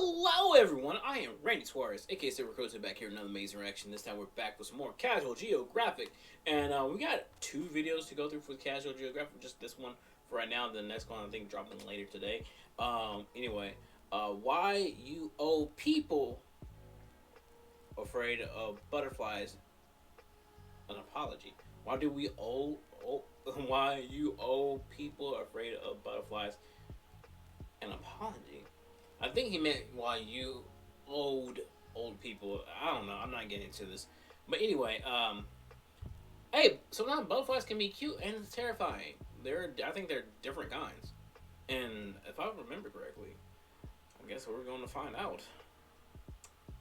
Hello, everyone. I am Randy Suarez, aka Silva, back here with another amazing reaction. This time we're back with some more Casual Geographic, and we got two videos to go through for Casual Geographic. Just this one for right now. The next one I think dropping later today. Anyway, why you owe people afraid of butterflies an apology? Why do we owe? Why you owe people afraid of butterflies an apology? I think he meant why you owed old people. I don't know. I'm not getting into this. But anyway, hey, sometimes butterflies can be cute and terrifying. I think they're different kinds. And if I remember correctly, I guess we're going to find out.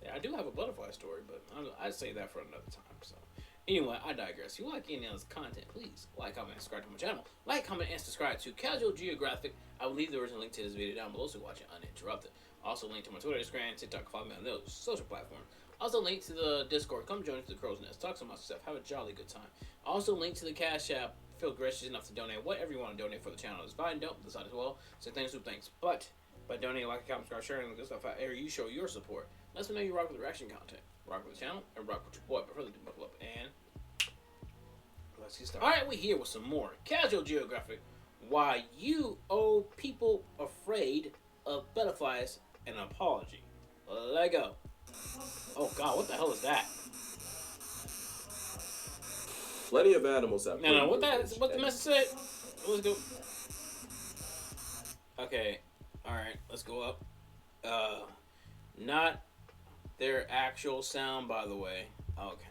Yeah, I do have a butterfly story, but I'd say that for another time. So anyway, I digress. If you like any of this content, please like, comment, and subscribe to my channel. Like, comment, and subscribe to Casual Geographic. I will leave the original link to this video down below so watch it uninterrupted. Also, link to my Twitter, Instagram, TikTok, follow me on those social platforms. Also, link to the Discord. Come join us to the Crow's Nest. Talk some about stuff. Have a jolly good time. Also, link to the Cashapp. Feel gracious enough to donate whatever you want to donate for the channel. Is fine. Don't decide as well. So thanks, thanks. But by donating, like, comment, subscribe, sharing, and good stuff out here, you show your support. Let me know you rock with the reaction content. Rock with the channel and rock with your boy. But further ado, buckle up and let's get started. All right, we're here with some more Casual Geographic. Why you owe people afraid of butterflies an apology. Let go. Oh God, what the hell is that? Plenty of animals have. No, what the message said? Let's go. Okay, all right, let's go up. Not their actual sound, by the way. Okay.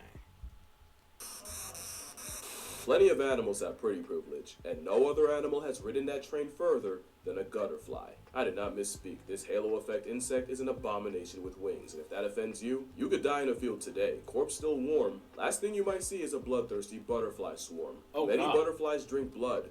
Plenty of animals have pretty privilege, and no other animal has ridden that train further than a gutterfly. I did not misspeak. This halo effect insect is an abomination with wings, and if that offends you, you could die in a field today. Corpse still warm. Last thing you might see is a bloodthirsty butterfly swarm. Many butterflies drink blood,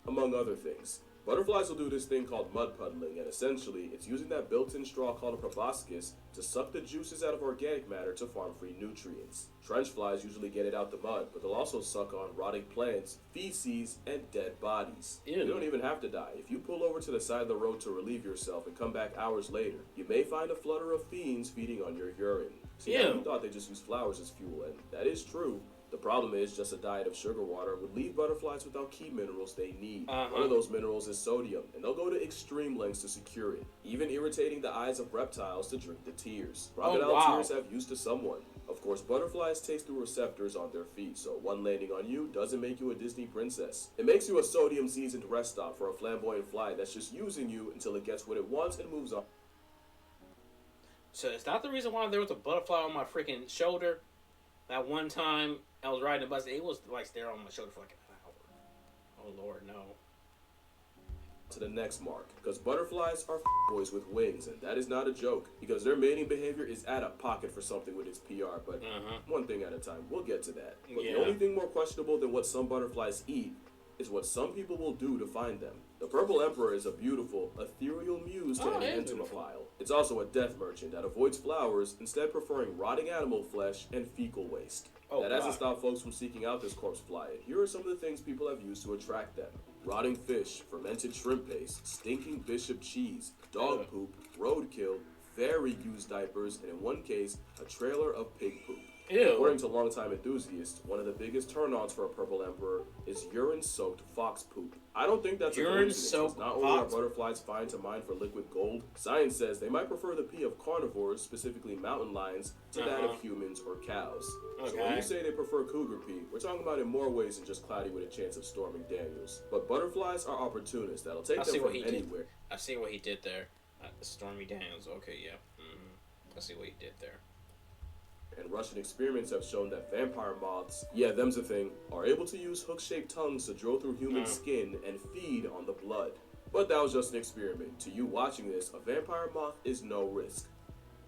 among other things. Butterflies will do this thing called mud puddling, and essentially, it's using that built-in straw called a proboscis to suck the juices out of organic matter to farm free nutrients. Trench flies usually get it out the mud, but they'll also suck on rotting plants, feces, and dead bodies. Ew. You don't even have to die. If you pull over to the side of the road to relieve yourself and come back hours later, you may find a flutter of fiends feeding on your urine. See, you thought they just use flowers as fuel, and that is true. The problem is just a diet of sugar water would leave butterflies without key minerals they need. One of those minerals is sodium, and they'll go to extreme lengths to secure it, even irritating the eyes of reptiles to drink the tears. Crocodile tears have use to someone. Of course, butterflies taste through receptors on their feet, so one landing on you doesn't make you a Disney princess. It makes you a sodium-seasoned rest stop for a flamboyant fly that's just using you until it gets what it wants and moves on. So is that the reason why there was a butterfly on my freaking shoulder? That one time I was riding a bus, it was like staring on my shoulder for like an hour. Oh Lord, no. To the next mark, because butterflies are boys with wings, and that is not a joke, because their mating behavior is out of pocket for something with its PR, but one thing at a time. We'll get to that. But the only thing more questionable than what some butterflies eat is what some people will do to find them. The purple emperor is a beautiful, ethereal muse to any entomophile. It's also a death merchant that avoids flowers, instead preferring rotting animal flesh and fecal waste. That hasn't stopped folks from seeking out this corpse fly, and here are some of the things people have used to attract them. Rotting fish, fermented shrimp paste, stinking bishop cheese, dog poop, roadkill, very used diapers, and in one case, a trailer of pig poop. Ew. According to longtime enthusiasts, one of the biggest turn-ons for a purple emperor is urine-soaked fox poop. I don't think that's a coincidence, because not only are butterflies fine to mine for liquid gold, science says they might prefer the pee of carnivores, specifically mountain lions, to that of humans or cows. So when you say they prefer cougar pee, we're talking about it in more ways than just cloudy with a chance of storming Daniels. But butterflies are opportunists that'll take them from anywhere. I see what he did there. Stormy Daniels, okay, yeah. I see what he did there. And Russian experiments have shown that vampire moths, yeah, them's a thing, are able to use hook-shaped tongues to drill through human skin and feed on the blood. But that was just an experiment. To you watching this, a vampire moth is no risk.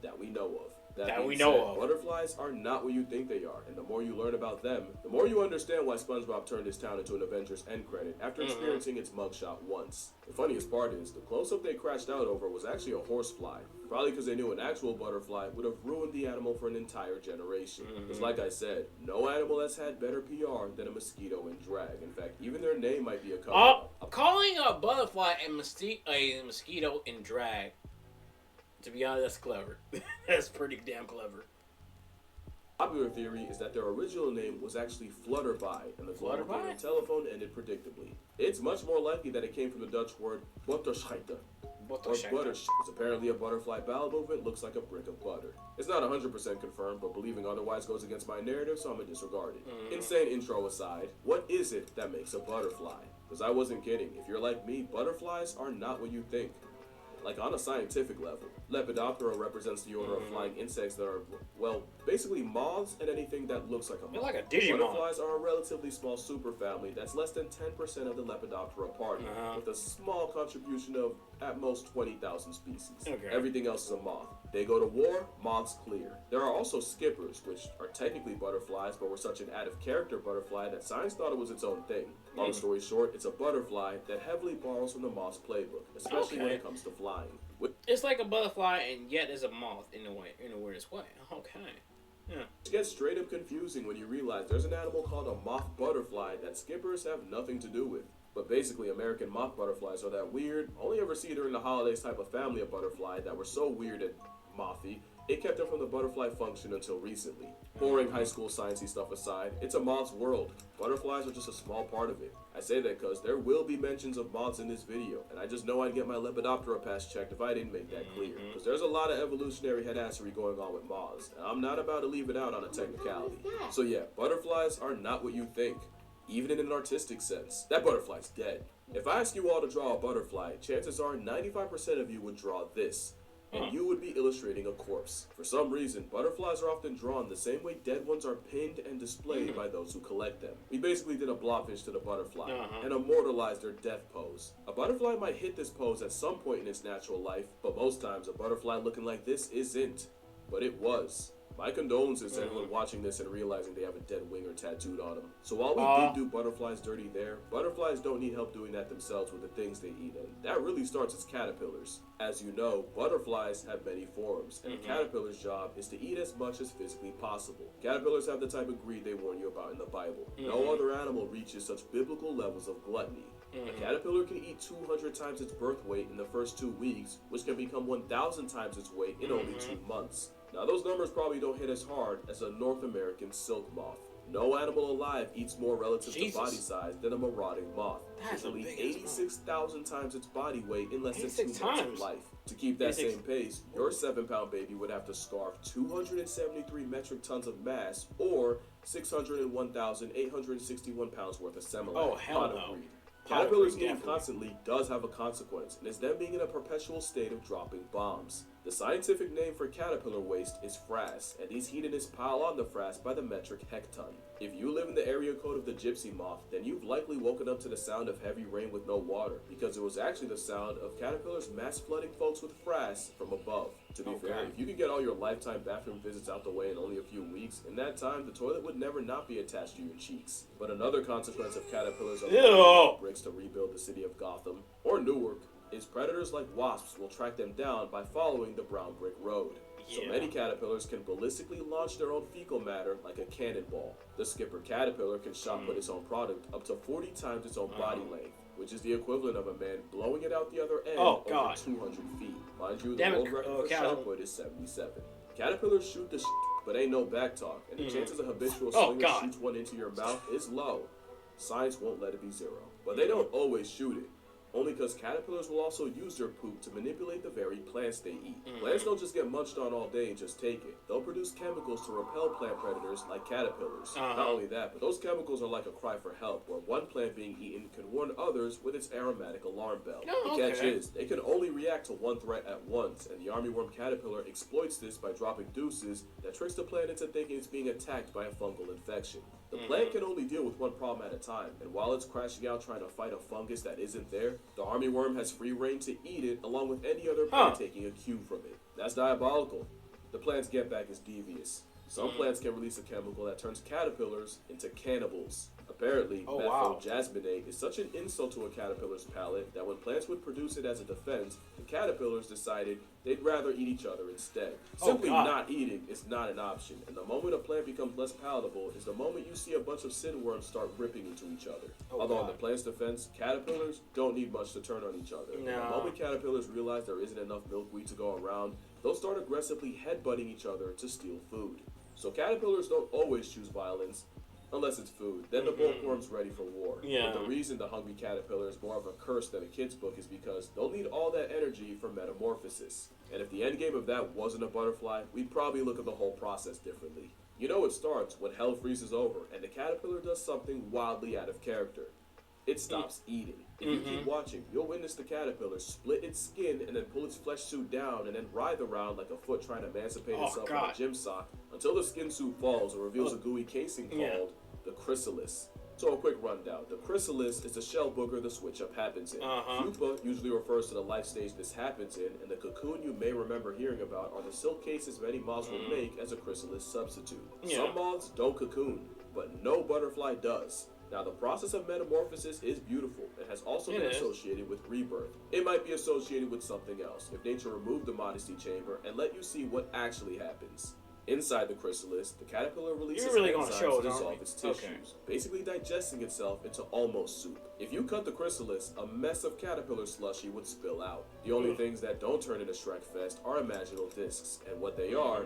That we know of. That we know of. Butterflies are not what you think they are, and the more you learn about them, the more you understand why SpongeBob turned his town into an Avengers end credit after experiencing its mugshot once. The funniest part is, the close-up they crashed out over was actually a horsefly. Probably because they knew an actual butterfly would have ruined the animal for an entire generation. Because like I said, no animal has had better PR than a mosquito in drag. In fact, even their name might be a cover-up. Calling a butterfly a mosquito in drag To be honest, that's clever. That's pretty damn clever. Popular theory is that their original name was actually Flutterby, and the global game Flutterby? of telephone ended predictably. It's much more likely that it came from the Dutch word butterscheiter, or buttersch. It's apparently a butterfly bowel movement, looks like a brick of butter. It's not 100% confirmed, but believing otherwise goes against my narrative, so I'm gonna disregard it. Insane intro aside, what is it that makes a butterfly? Because I wasn't kidding. If you're like me, butterflies are not what you think. Like on a scientific level, Lepidoptera represents the order of flying insects that are, well, basically moths and anything that looks like a moth. They're like a Digimon. Butterflies are a relatively small superfamily that's less than 10% of the Lepidoptera party, with a small contribution of, at most, 20,000 species. Okay. Everything else is a moth. They go to war, moths clear. There are also skippers, which are technically butterflies, but were such an out-of-character butterfly that science thought it was its own thing. Long story short, it's a butterfly that heavily borrows from the moth's playbook, especially when it comes to flying. It's like a butterfly, and yet is a moth in a weirdest way. Okay. Yeah. It gets straight up confusing when you realize there's an animal called a moth butterfly that skippers have nothing to do with. But basically, American moth butterflies are that weird, only ever see during the holidays type of family of butterfly that were so weird and mothy, it kept them from the butterfly function until recently. Boring high school sciencey stuff aside, it's a moth's world. Butterflies are just a small part of it. I say that because there will be mentions of moths in this video, and I just know I'd get my Lepidoptera pass checked if I didn't make that clear. Because there's a lot of evolutionary headassery going on with moths, and I'm not about to leave it out on a technicality. So yeah, butterflies are not what you think, even in an artistic sense. That butterfly's dead. If I ask you all to draw a butterfly, chances are 95% of you would draw this. And you would be illustrating a corpse. For some reason, butterflies are often drawn the same way dead ones are pinned and displayed by those who collect them. We basically did a blobfish to the butterfly and immortalized their death pose. A butterfly might hit this pose at some point in its natural life, but most times a butterfly looking like this isn't. But it was. My condolences to anyone watching this and realizing they have a dead winger tattooed on them. So while we did do butterflies dirty there, butterflies don't need help doing that themselves with the things they eat, and that really starts as caterpillars. As you know, butterflies have many forms, and a caterpillar's job is to eat as much as physically possible. Caterpillars have the type of greed they warn you about in the Bible. No other animal reaches such biblical levels of gluttony. A caterpillar can eat 200 times its birth weight in the first 2 weeks, which can become 1,000 times its weight in only 2 months. Now those numbers probably don't hit as hard as a North American silk moth. No animal alive eats more relative to body size than a marauding moth. That's It will eat 86,000 times its body weight in less than 2 months times. of life. To keep that same pace, your 7-pound baby would have to starve 273 metric tons of mass, or 601,861 pounds worth of Similac. Oh, hell pot no. of greed. Pot of Caterpillars greed, eating definitely. constantly does have a consequence, and it's them being in a perpetual state of dropping bombs. The scientific name for caterpillar waste is frass, and these hedonists pile on the frass by the metric hecton. If you live in the area code of the gypsy moth, then you've likely woken up to the sound of heavy rain with no water, because it was actually the sound of caterpillars mass flooding folks with frass from above. To be fair, if you could get all your lifetime bathroom visits out the way in only a few weeks, in that time the toilet would never not be attached to your cheeks. But another consequence of caterpillars are bricks to rebuild the city of Gotham, or Newark, is predators like wasps will track them down by following the brown brick road. So many caterpillars can ballistically launch their own fecal matter like a cannonball. The skipper caterpillar can shot put its own product up to 40 times its own body length, which is the equivalent of a man blowing it out the other end over 200 feet. Mind you, the world record for shot put is 77. Caterpillars shoot the but ain't no back talk, and the chances a habitual swinger shoots one into your mouth is low. Science won't let it be zero. But they don't always shoot it. Only because caterpillars will also use their poop to manipulate the very plants they eat. Plants don't just get munched on all day and just take it. They'll produce chemicals to repel plant predators like caterpillars. Not only that, but those chemicals are like a cry for help, where one plant being eaten can warn others with its aromatic alarm bell. The catch is, they can only react to one threat at once, and the armyworm caterpillar exploits this by dropping deuces that tricks the plant into thinking it's being attacked by a fungal infection. The plant can only deal with one problem at a time, and while it's crashing out trying to fight a fungus that isn't there, the armyworm has free reign to eat it along with any other plant taking a cue from it. That's diabolical. The plant's get back is devious. Some plants can release a chemical that turns caterpillars into cannibals. Apparently, methylgesminate is such an insult to a caterpillar's palate that when plants would produce it as a defense, the caterpillars decided they'd rather eat each other instead. Simply not eating is not an option, and the moment a plant becomes less palatable is the moment you see a bunch of sandworms start ripping into each other. Although in the plant's defense, caterpillars don't need much to turn on each other. The moment caterpillars realize there isn't enough milkweed to go around, they'll start aggressively headbutting each other to steal food. So caterpillars don't always choose violence, unless it's food. Then the bookworm's ready for war. Yeah. But the reason the hungry caterpillar is more of a curse than a kid's book is because they'll need all that energy for metamorphosis. And if the end game of that wasn't a butterfly, we'd probably look at the whole process differently. You know it starts when hell freezes over and the caterpillar does something wildly out of character. It stops eating. If you keep watching, you'll witness the caterpillar split its skin and then pull its flesh suit down and then writhe around like a foot trying to emancipate itself from a gym sock until the skin suit falls and reveals a gooey casing called the chrysalis. So a quick rundown. The chrysalis is the shell booger the switch up happens in. Pupa usually refers to the life stage this happens in, and the cocoon you may remember hearing about are the silk cases many moths will make as a chrysalis substitute. Some moths don't cocoon, but no butterfly does. Now, the process of metamorphosis is beautiful and has also been associated with rebirth. It might be associated with something else if nature removed the modesty chamber and let you see what actually happens. Inside the chrysalis, the caterpillar releases enzymes to dissolve its tissues, basically digesting itself into almost soup. If you cut the chrysalis, a mess of caterpillar slushy would spill out. The only things that don't turn into Shrek Fest are imaginal discs, and what they are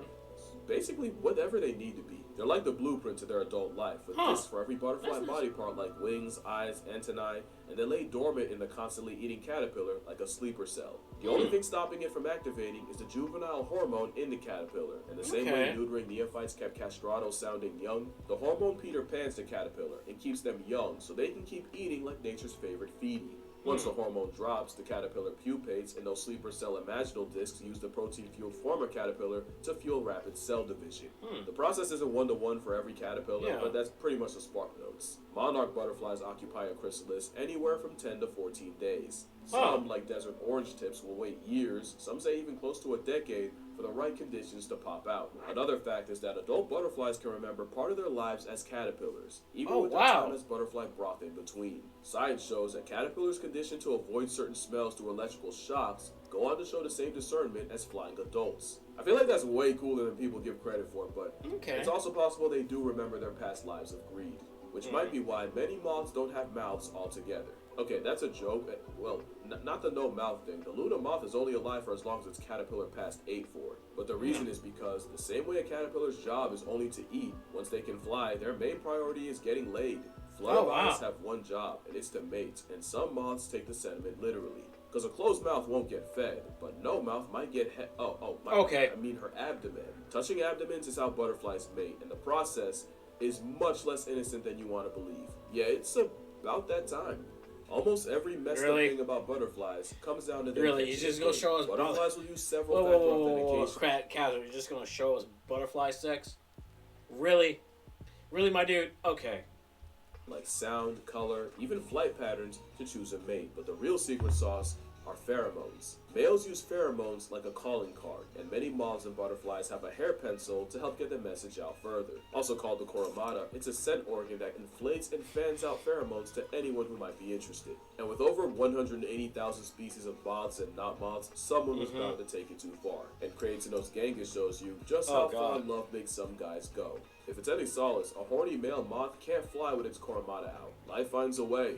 basically whatever they need to be. They're like the blueprint to their adult life, with discs for every butterfly body part like wings, eyes, antennae, and they lay dormant in the constantly eating caterpillar like a sleeper cell. The only thing stopping it from activating is the juvenile hormone in the caterpillar, and the same way neutering neophytes kept castratos sounding young, the hormone Peter Pans the caterpillar and keeps them young so they can keep eating like nature's favorite feedie. Once the hormone drops, the caterpillar pupates, and those sleeper cell imaginal discs use the protein-fueled former caterpillar to fuel rapid cell division. The process isn't one-to-one for every caterpillar, but that's pretty much the spark notes. Monarch butterflies occupy a chrysalis anywhere from 10 to 14 days. Some, like desert orange tips, will wait years, some say even close to a decade, for the right conditions to pop out. Another fact is that adult butterflies can remember part of their lives as caterpillars, even with their time as butterfly broth in between. Science shows that caterpillars conditioned to avoid certain smells through electrical shocks go on to show the same discernment as flying adults. I feel like that's way cooler than people give credit for, but it's also possible they do remember their past lives of greed, which might be why many moths don't have mouths altogether. Okay, that's a joke. Well, not the no mouth thing. The Luna moth is only alive for as long as its caterpillar past ate for. But the reason is because the same way a caterpillar's job is only to eat, once they can fly, their main priority is getting laid. Flutterflies have one job, and it's to mate, and some moths take the sentiment literally. Because a closed mouth won't get fed, but no mouth might get I mean her abdomen. Touching abdomens is how butterflies mate, and the process is much less innocent than you want to believe. Yeah, it's about that time. Almost every messed up thing about butterflies comes down to their You're just gonna show us butterflies will use several factor authentication. Casual, you're just gonna show us butterfly sex? Really, my dude? Okay. Like sound, color, even flight patterns to choose a mate, but the real secret sauce are pheromones. Males use pheromones like a calling card, and many moths and butterflies have a hair pencil to help get the message out further. Also called the coromata, it's a scent organ that inflates and fans out pheromones to anyone who might be interested. And with over 180,000 species of moths and not moths, someone was bound to take it too far. And Creightonos Gangus shows you just how far love makes some guys go. If it's any solace, a horny male moth can't fly with its coromata out. Life finds a way.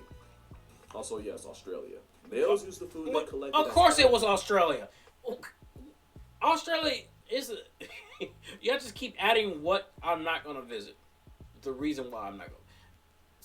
Also, yes, Australia. Males use the food they collected. Of course it was Australia. Australia is... You have to keep adding what I'm not going to visit. The reason why I'm not going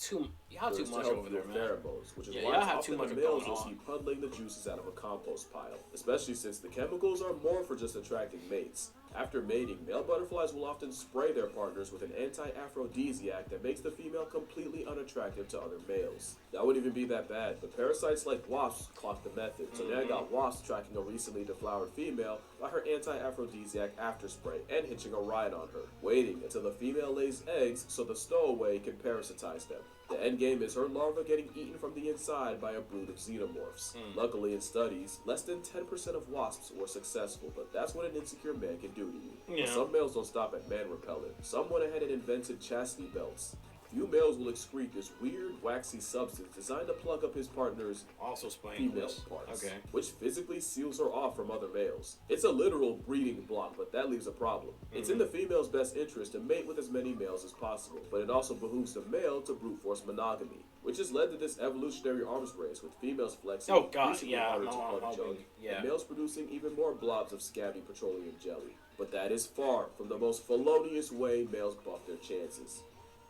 to... Y'all too much over there, man. Pheromones, which is why it's often the males you'll see puddling the juices out of a compost pile. Especially since the chemicals are more for just attracting mates. After mating, male butterflies will often spray their partners with an anti-aphrodisiac that makes the female completely unattractive to other males. That wouldn't even be that bad, but parasites like wasps clock the method, so now I got wasps tracking a recently deflowered female by her anti-aphrodisiac after spray and hitching a ride on her, waiting until the female lays eggs so the stowaway can parasitize them. The end game is her larva getting eaten from the inside by a brood of xenomorphs. Luckily, in studies, less than 10% of wasps were successful, but that's what an insecure man can do to you. But some males don't stop at man repellent. Some went ahead and invented chastity belts. few males will excrete this weird, waxy substance designed to plug up his partner's Also explain female this. parts, Okay. which physically seals her off from other males. It's a literal breeding block, but that leaves a problem. It's in the female's best interest to mate with as many males as possible, but it also behooves the male to brute force monogamy, which has led to this evolutionary arms race with females flexing Oh God, increasingly yeah, harder no, to I'm hunt hoping, junk, yeah. and males producing even more blobs of scabby petroleum jelly. But that is far from the most felonious way males buff their chances.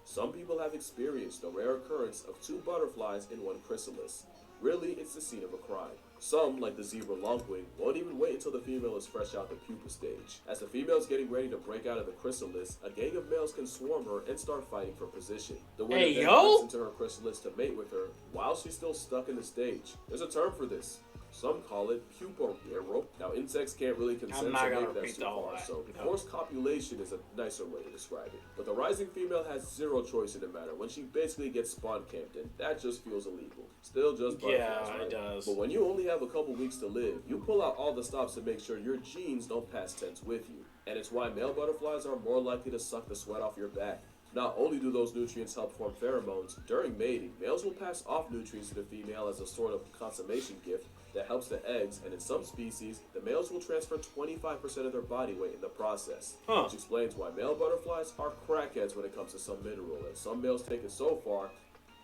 Some people have experienced the rare occurrence of two butterflies in one chrysalis. Really, it's the scene of a crime. Some, like the zebra longwing, won't even wait until the female is fresh out the pupa stage. As the female's getting ready to break out of the chrysalis, a gang of males can swarm her and start fighting for position. The winner Hey, then yo! breaks into her chrysalis to mate with her while she's still stuck in the stage. There's a term for this. Some call it pupariero. Now, insects can't really consent, I'm not so gonna maybe that's repeat too the whole far. lot. So, No. forced copulation is a nicer way to describe it. But the rising female has zero choice in the matter when she basically gets spawn camped, and that just feels illegal. Still just butterflies, Yeah, right? it does. But when you only have a couple weeks to live, you pull out all the stops to make sure your genes don't pass tense with you. And it's why male butterflies are more likely to suck the sweat off your back. Not only do those nutrients help form pheromones, during mating, males will pass off nutrients to the female as a sort of consummation gift that helps the eggs, and in some species, the males will transfer 25% of their body weight in the process. Huh. Which explains why male butterflies are crackheads when it comes to some mineral, and some males take it so far,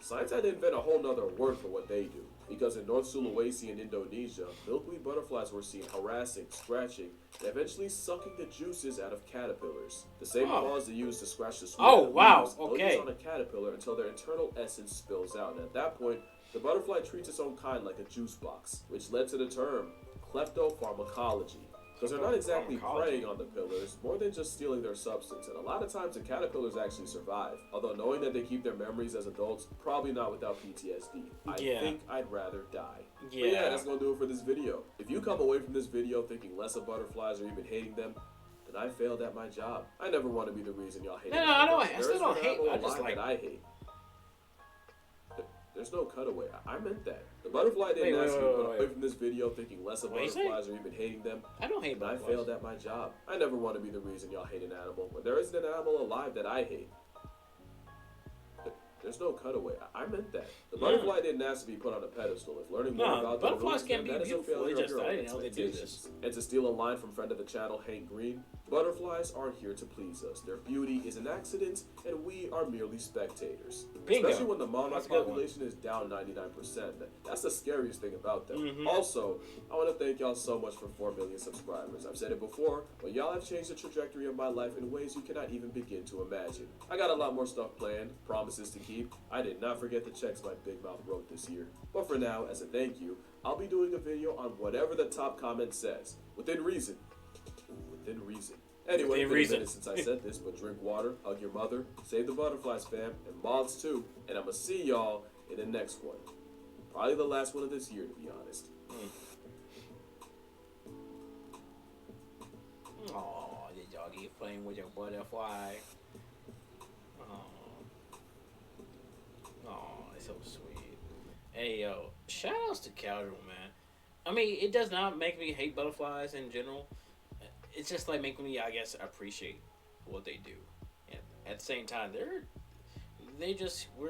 science had to invent a whole nother word for what they do. Because in North Sulawesi and Indonesia, milkweed butterflies were seen harassing, scratching, and eventually sucking the juices out of caterpillars. The same Oh. claws they use to scratch the sweat Oh, out of wow, leaves, they'll okay. use on a caterpillar until their internal essence spills out. And at that point, the butterfly treats its own kind like a juice box, which led to the term kleptopharmacology. Because they're not exactly preying on the pillars, more than just stealing their substance. And a lot of times the caterpillars actually survive. Although knowing that they keep their memories as adults, probably not without PTSD. I Yeah. think I'd rather die. But Yeah. yeah, that's gonna do it for this video. If you come away from this video thinking less of butterflies or even hating them, then I failed at my job. I never want to be the reason y'all hate No, them. I don't. I There still is don't an hate. animal I just alive like. that I hate. There's no cutaway. I meant that. The butterfly didn't Wait, ask wait, me to wait, come wait. away from this video thinking less of What you say? butterflies or even hating them. I don't hate But I butterflies. failed at my job. I never want to be the reason y'all hate an animal. But there isn't an animal alive that I hate. There's no cutaway. I meant that. The butterfly didn't ask to be put on a pedestal. If learning more No, about butterflies them can ruins be them, that is a beautiful. failure They of just- your I own didn't know they do expectations. And to steal a line from friend of the channel, Hank Green, butterflies aren't here to please us. Their beauty is an accident, and we are merely spectators. Bingo. Especially when the monarch That's a good one. population is down 99%. That's the scariest thing about them. Mhm. Also, I want to thank y'all so much for 4 million subscribers. I've said it before, but y'all have changed the trajectory of my life in ways you cannot even begin to imagine. I got a lot more stuff planned, promises to keep. I did not forget the checks my big mouth wrote this year. But for now, as a thank you, I'll be doing a video on whatever the top comment says. Within reason. Within reason. Anyway, Within it's been a reason. minute since I said this, but drink water, hug your mother, save the butterflies, fam, and moths too. And I'ma see y'all in the next one. Probably the last one of this year, to be honest. Oh, the doggy playing with your butterfly. Oh, it's so sweet. Hey, yo, shout outs to Casual, man. I mean, it does not make me hate butterflies in general. It's just like making me, I guess, appreciate what they do. And at the same time, we're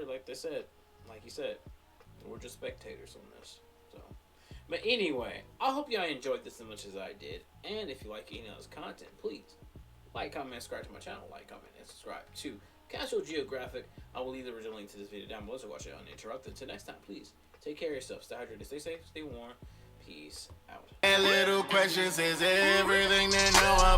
like they said, like you said, we're just spectators on this. So, but anyway, I hope y'all enjoyed this as much as I did. And if you like any of this content, please like, comment, and subscribe to my channel. Like, comment, and subscribe to Casual Geographic. I will leave the original link to this video down below, so watch it uninterrupted. Until next time, please take care of yourself, stay hydrated, stay safe, stay warm. Peace out. And little questions is everything they know about.